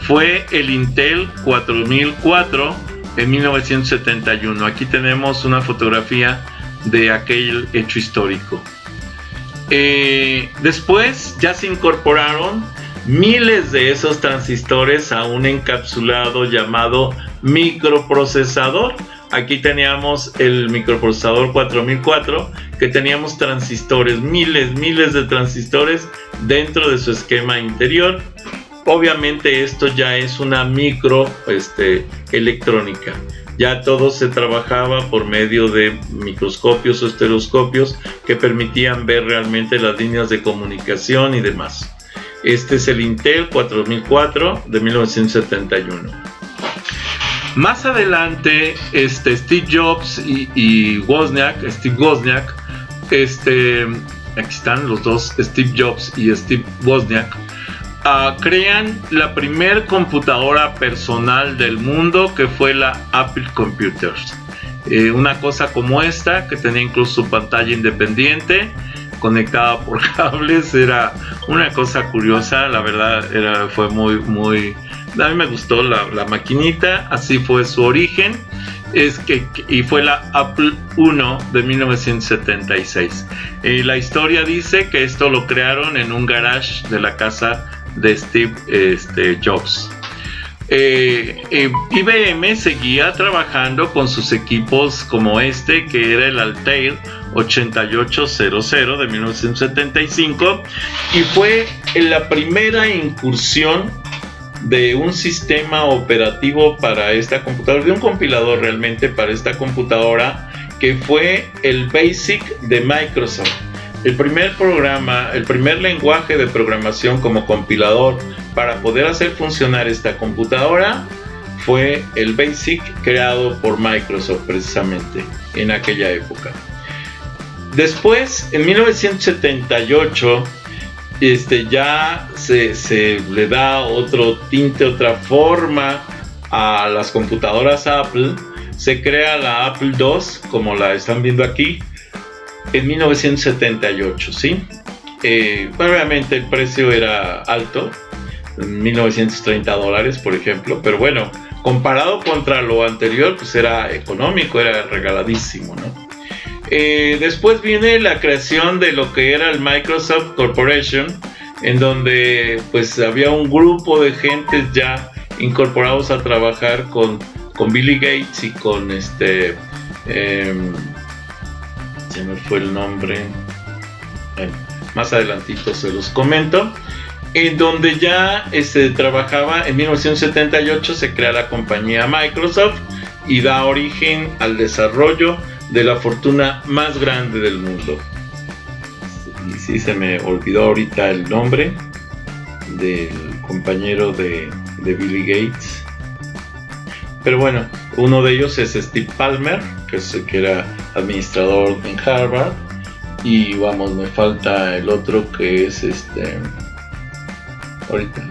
fue el Intel 4004 en 1971. Aquí tenemos una fotografía de aquel hecho histórico. Después ya se incorporaron miles de esos transistores a un encapsulado llamado microprocesador. Aquí teníamos el microprocesador 4004, que teníamos transistores, miles de transistores dentro de su esquema interior. Obviamente esto ya es una electrónica. Ya todo se trabajaba por medio de microscopios o estereoscopios que permitían ver realmente las líneas de comunicación y demás. Este es el Intel 4004 de 1971. Más adelante, Steve Jobs y Steve Wozniak, aquí están los dos, Steve Jobs y Steve Wozniak, crean la primer computadora personal del mundo, que fue la Apple Computers. Una cosa como esta, que tenía incluso su pantalla independiente, conectada por cables. Era una cosa curiosa, la verdad. Fue muy a mí me gustó la maquinita. Así fue su origen. Y fue la Apple I de 1976. La historia dice que esto lo crearon en un garage de la casa de Steve Jobs. IBM seguía trabajando con sus equipos como que era el Altair 8800 de 1975, y fue la primera incursión de un sistema operativo para esta computadora, de un compilador realmente para esta computadora, que fue el BASIC de Microsoft. El primer lenguaje de programación como compilador para poder hacer funcionar esta computadora fue el BASIC, creado por Microsoft precisamente en aquella época. Después, en 1978, ya se le da otro tinte, otra forma a las computadoras Apple. Se crea la Apple II, como la están viendo aquí, en 1978, ¿sí? Obviamente el precio era alto, $1,930, por ejemplo, pero bueno, comparado contra lo anterior, pues era económico, era regaladísimo, ¿no? Después viene la creación de lo que era el Microsoft Corporation, en donde pues había un grupo de gentes ya incorporados a trabajar con Billy Gates y con se me fue el nombre, bueno, más adelantito se los comento, en donde ya trabajaba. En 1978 se crea la compañía Microsoft y da origen al desarrollo de la fortuna más grande del mundo. Y sí, se me olvidó ahorita el nombre del compañero de Billy Gates, pero bueno, uno de ellos es Steve Ballmer, que era administrador en Harvard, y vamos, me falta el otro, que es ahorita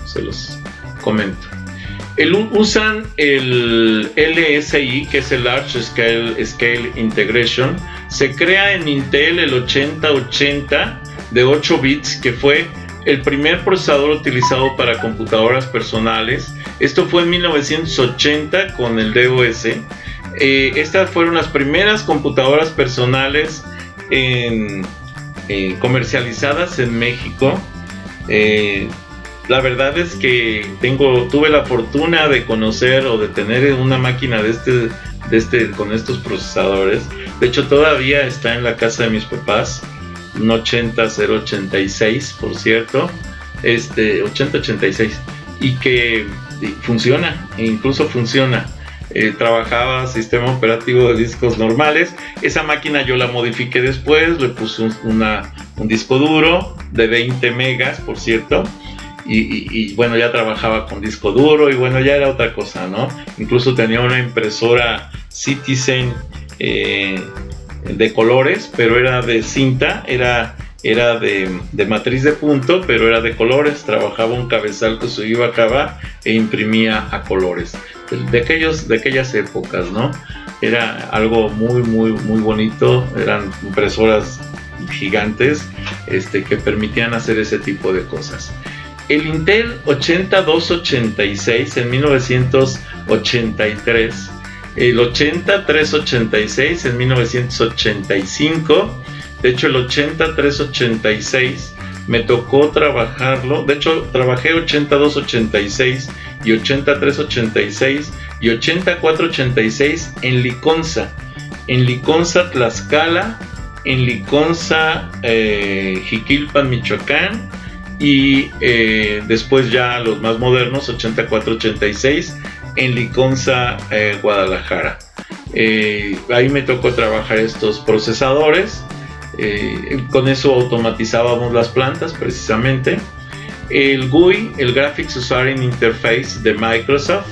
se los comento. Usan el LSI, que es el Large Scale Integration. Se crea en Intel el 8080 de 8 bits, que fue el primer procesador utilizado para computadoras personales. Esto fue en 1980 con el DOS. Estas fueron las primeras computadoras personales comercializadas en México. La verdad es que tuve la fortuna de conocer o de tener una máquina con estos procesadores. De hecho, todavía está en la casa de mis papás, un 80086, por cierto, 8086, y que funciona, incluso funciona. trabajaba sistema operativo de discos normales. Esa máquina yo la modifiqué después, le puse un disco duro de 20 megas, por cierto, y bueno, ya trabajaba con disco duro y bueno, ya era otra cosa, ¿no? Incluso tenía una impresora Citizen de colores, pero era de cinta, era de matriz de punto, pero era de colores. Trabajaba un cabezal que se iba a acabar e imprimía a colores de aquellas épocas, ¿no? Era algo muy bonito. Eran impresoras gigantes que permitían hacer ese tipo de cosas. El Intel 8286 en 1983, el 80386 en 1985. De hecho, el 80386 me tocó trabajarlo. De hecho, trabajé 8286 y 8386 y 8486 en Liconza, Tlaxcala, en Liconza, Jiquilpan, Michoacán, y después ya los más modernos, 8486 en Liconza, Guadalajara. Ahí me tocó trabajar estos procesadores. Con eso automatizábamos las plantas precisamente. El GUI, el Graphics User Interface de Microsoft,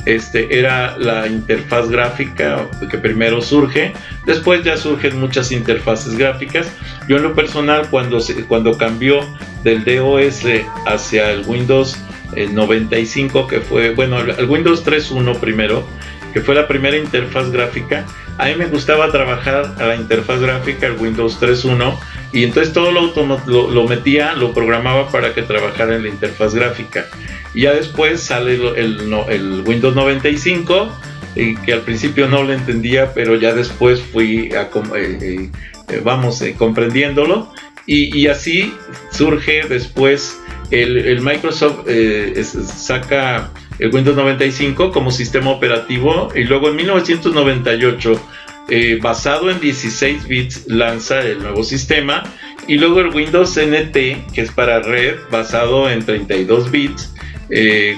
era la interfaz gráfica que primero surge. Después ya surgen muchas interfaces gráficas. Yo en lo personal, cuando cambió del DOS hacia el Windows 95, que fue, bueno, el Windows 3.1 primero, que fue la primera interfaz gráfica, a mí me gustaba trabajar a la interfaz gráfica, el Windows 3.1, y entonces todo lo programaba para que trabajara en la interfaz gráfica. Y ya después sale el Windows 95, que al principio no lo entendía, pero ya después fui comprendiéndolo, y así surge después el Microsoft saca el Windows 95 como sistema operativo, y luego en 1998 basado en 16 bits lanza el nuevo sistema, y luego el Windows NT, que es para red, basado en 32 bits,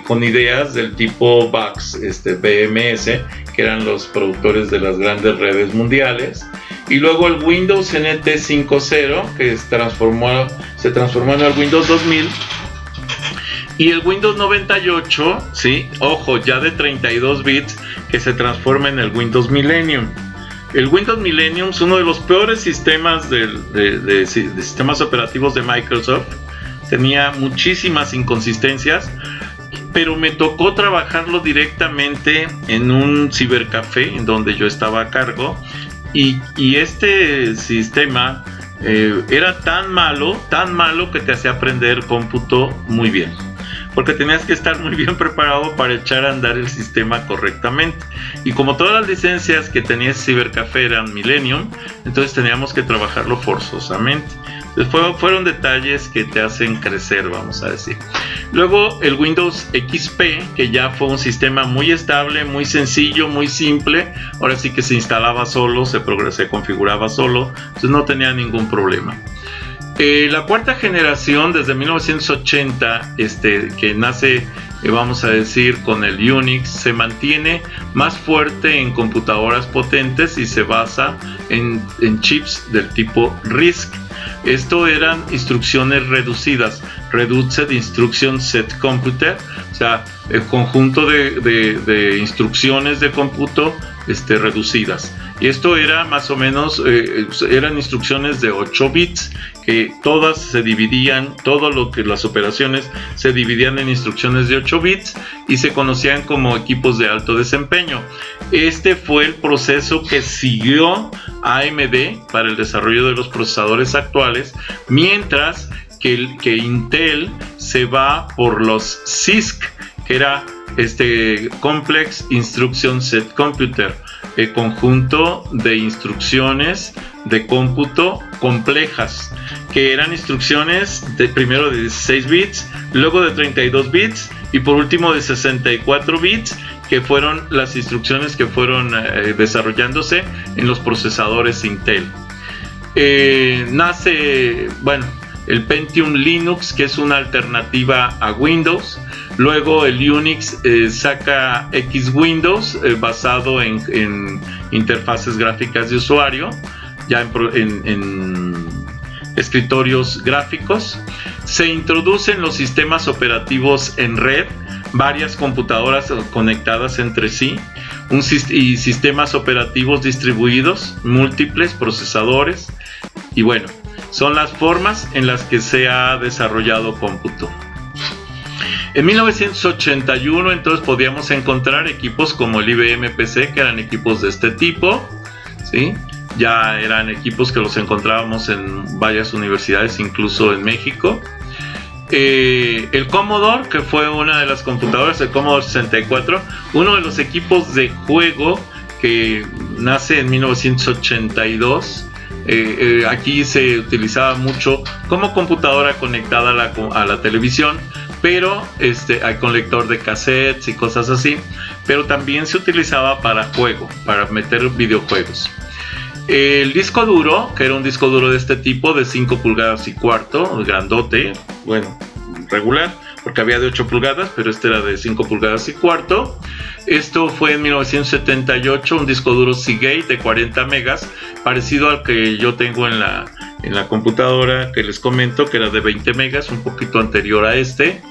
con ideas del tipo VAX, BMS, que eran los productores de las grandes redes mundiales. Y luego el Windows NT 5.0, que se transformó en el Windows 2000. Y el Windows 98, ¿sí? Ojo, ya de 32 bits, que se transforma en el Windows Millennium. El Windows Millennium es uno de los peores sistemas de sistemas operativos de Microsoft. Tenía muchísimas inconsistencias, pero me tocó trabajarlo directamente en un cibercafé en donde yo estaba a cargo. Y este sistema era tan malo que te hacía aprender cómputo muy bien, porque tenías que estar muy bien preparado para echar a andar el sistema correctamente. Y como todas las licencias que tenía ese cibercafé eran Millennium, entonces teníamos que trabajarlo forzosamente. Entonces fueron detalles que te hacen crecer, vamos a decir. Luego el Windows XP, que ya fue un sistema muy estable, muy sencillo, muy simple. Ahora sí que se instalaba solo, se configuraba solo, entonces no tenía ningún problema. La cuarta generación, desde 1980, que nace, vamos a decir, con el Unix, se mantiene más fuerte en computadoras potentes y se basa en chips del tipo RISC. Esto eran instrucciones reducidas, Reduced Instruction Set Computer, o sea, el conjunto de instrucciones de cómputo reducidas. Y esto era más o menos, eran instrucciones de 8 bits, que todas se dividían, las operaciones se dividían en instrucciones de 8 bits y se conocían como equipos de alto desempeño. Este fue el proceso que siguió AMD para el desarrollo de los procesadores actuales, mientras que Intel se va por los CISC, que era Complex Instruction Set Computer, el conjunto de instrucciones de cómputo complejas, que eran instrucciones primero de 16 bits, luego de 32 bits y por último de 64 bits, que fueron las instrucciones que fueron desarrollándose en los procesadores Intel. el Pentium Linux, que es una alternativa a Windows. Luego el Unix saca X Windows basado en interfaces gráficas de usuario, ya en escritorios gráficos. Se introducen los sistemas operativos en red, varias computadoras conectadas entre sí, y sistemas operativos distribuidos, múltiples procesadores, y bueno, son las formas en las que se ha desarrollado cómputo. En 1981 entonces podíamos encontrar equipos como el IBM PC, que eran equipos de este tipo, ¿sí? Ya eran equipos que los encontrábamos en varias universidades, incluso en México. El Commodore, que fue una de las computadoras, el Commodore 64, uno de los equipos de juego que nace en 1982. Aquí se utilizaba mucho como computadora conectada a la televisión, pero con lector de cassettes y cosas así, pero también se utilizaba para juego, para meter videojuegos. El disco duro, que era un disco duro de este tipo, de 5 pulgadas y cuarto, grandote, bueno, regular, porque había de 8 pulgadas, pero este era de 5 pulgadas y cuarto. Esto fue en 1978, un disco duro Seagate de 40 megas, parecido al que yo tengo en la computadora que les comento, que era de 20 megas, un poquito anterior a este.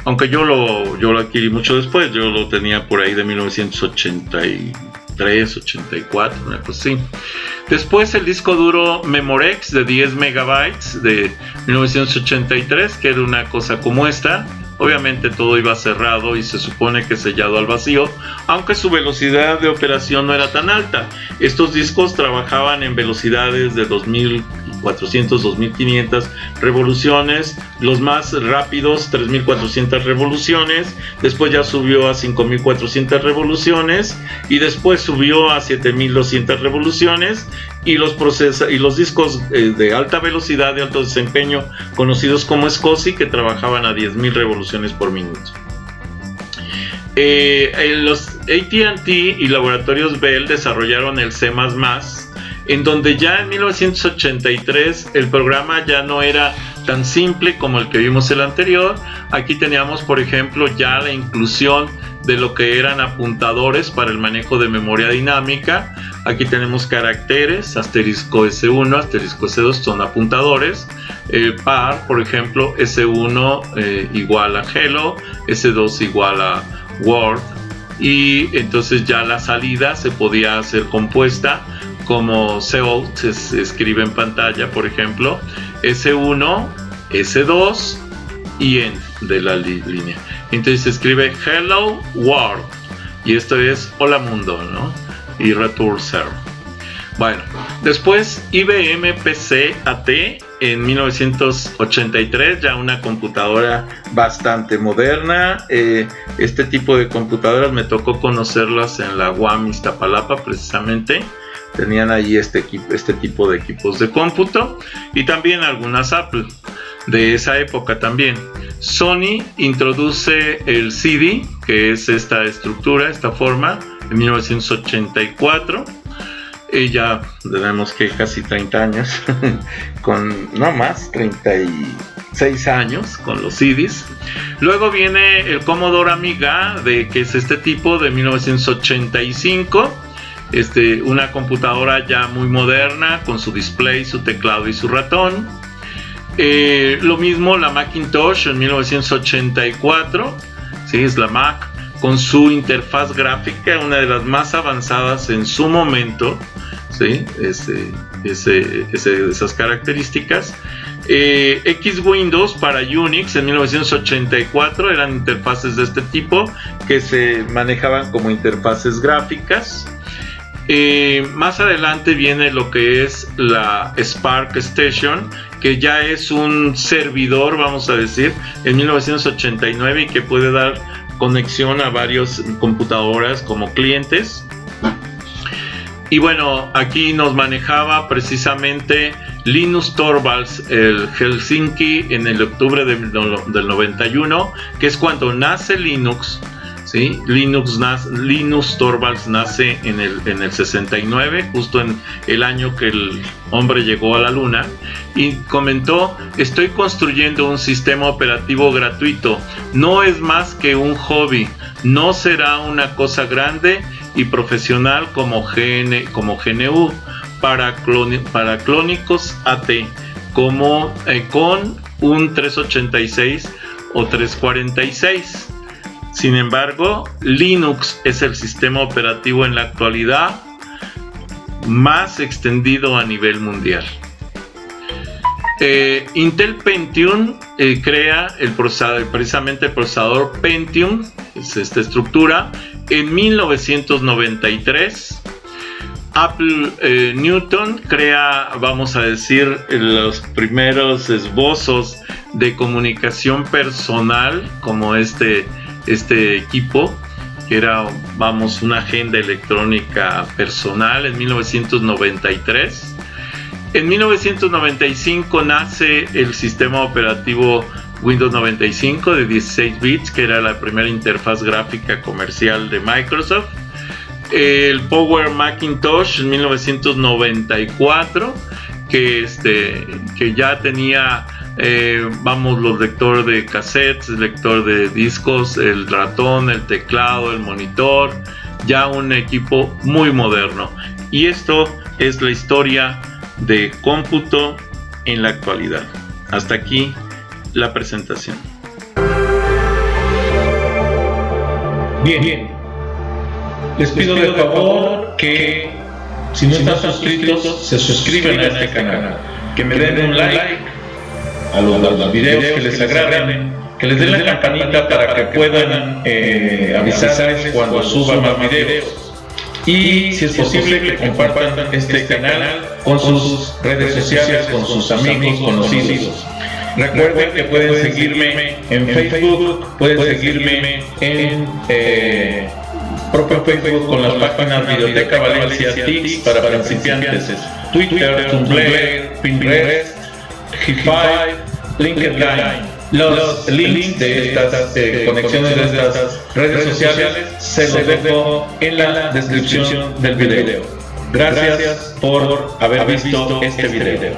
Aunque yo lo adquirí mucho después, yo lo tenía por ahí de 1983, 84, una cosa así. Después el disco duro Memorex de 10 megabytes de 1983, que era una cosa como esta. Obviamente todo iba cerrado y se supone que sellado al vacío, aunque su velocidad de operación no era tan alta. Estos discos trabajaban en velocidades de 2400, 2500 revoluciones, los más rápidos 3400 revoluciones, después ya subió a 5400 revoluciones y después subió a 7200 revoluciones, y los discos de alta velocidad, de alto desempeño, conocidos como SCSI, que trabajaban a 10.000 revoluciones por minuto. Los AT&T y laboratorios Bell desarrollaron el C++, en donde ya en 1983 el programa ya no era tan simple como el que vimos el anterior. Aquí teníamos, por ejemplo, ya la inclusión de lo que eran apuntadores para el manejo de memoria dinámica. Aquí tenemos caracteres, asterisco S1, asterisco S2 son apuntadores. Par, por ejemplo, S1 igual a hello, S2 igual a word. Y entonces ya la salida se podía hacer compuesta como CO, se escribe en pantalla, por ejemplo, S1, S2 y end de la línea. Entonces se escribe hello world, y esto es hola mundo, ¿no? Y return 0. Bueno, después IBM PC AT en 1983, ya una computadora bastante moderna. Este tipo de computadoras me tocó conocerlas en la UAM Iztapalapa, precisamente. Tenían ahí este tipo de equipos de cómputo, y también algunas Apple de esa época también. Sony introduce el CD, que es esta estructura, esta forma, en 1984. Y ya tenemos que casi 30 años, no más, 36 años con los CDs. Luego viene el Commodore Amiga, que es este tipo, de 1985. Una computadora ya muy moderna, con su display, su teclado y su ratón. Lo mismo la Macintosh en 1984, ¿sí? Es la Mac, con su interfaz gráfica, una de las más avanzadas en su momento, ¿sí? Esas características. X Windows para Unix en 1984, eran interfaces de este tipo que se manejaban como interfaces gráficas. Más adelante viene lo que es la Spark Station, que ya es un servidor, vamos a decir, en 1989, y que puede dar conexión a varias computadoras como clientes. Y bueno, aquí nos manejaba precisamente Linus Torvalds, el Helsinki, en el octubre del 91, que es cuando nace Linux, ¿sí? Linus Torvalds nace en el 69, justo en el año que el hombre llegó a la luna, y comentó: estoy construyendo un sistema operativo gratuito, no es más que un hobby, no será una cosa grande y profesional como GNU para clónicos AT, como con un 386 o 346. Sin embargo, Linux es el sistema operativo en la actualidad más extendido a nivel mundial. Intel Pentium crea precisamente el procesador Pentium, es esta estructura, en 1993. Apple Newton crea, vamos a decir, los primeros esbozos de comunicación personal, como este equipo, que era, una agenda electrónica personal, en 1993. En 1995 nace el sistema operativo Windows 95 de 16 bits, que era la primera interfaz gráfica comercial de Microsoft. El Power Macintosh en 1994, que ya tenía los lectores de cassettes, el lector de discos, el ratón, el teclado, el monitor, ya un equipo muy moderno. Y esto es la historia de cómputo en la actualidad. Hasta aquí la presentación. Bien. Les pido de favor que, si no están suscritos, se suscriban a este canal, que me den un like a los videos que les agraden, que les den la campanita para que puedan avisarles cuando suba más videos, y si es posible que compartan este canal con sus redes sociales, con sus amigos, conocidos. Recuerden que pueden seguirme en Facebook, pueden seguirme en propio Facebook con las páginas Videoteca Valencia, TICS para principiantes, Twitter, Tumblr, Pinterest, Hi-Fi, LinkedIn. Los links de estas conexiones de estas redes sociales se los dejo en la descripción del video. Gracias por haber visto este video.